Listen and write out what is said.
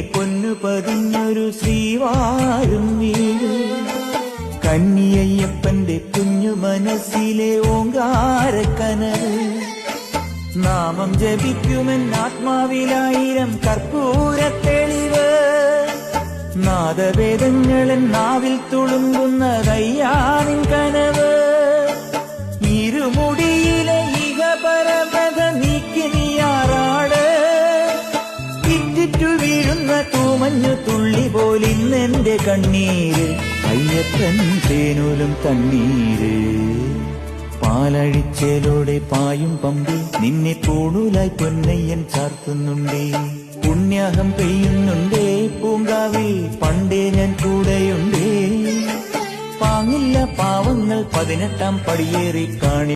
പൊന്നു പതിഞ്ഞൊരു ശ്രീവാരും വീട്. കന്നിയയ്യപ്പന്റെ കുഞ്ഞു മനസ്സിലെ ഓങ്കാരക്കനവ്. നാമം ജപിക്കുമെൻ ആത്മാവിലായിരം കർപ്പൂര തെളിവ്. നാദവേദങ്ങളൻ നാവിൽ തുളുമ്പുന്നതയ്യാനിൻ കനവ്. ഇരുമുടിയിലെ ഇഹപരമത നീക്കി നീയാറാട്. ഇറ്റിറ്റു വീഴുന്ന തൂമഞ്ഞു തുള്ളി പോലിന്നെന്റെ കണ്ണീര്. അയ്യപ്പൻ തേനൂലും തണ്ണീര്. പാലഴിച്ചേലോടെ പായും പമ്പിൽ നിന്നെ പൂണൂലായി പൊന്നയ്യൻ ചാർത്തുന്നുണ്ടേ. പുണ്യാഹം പെയ്യുന്നുണ്ടേ പൂങ്കാവിൽ പണ്ടേ ഞാൻ കൂടെയുണ്ടേ. പാങ്ങില്ല പാവങ്ങൾ 18 പടിയേറി കാണി.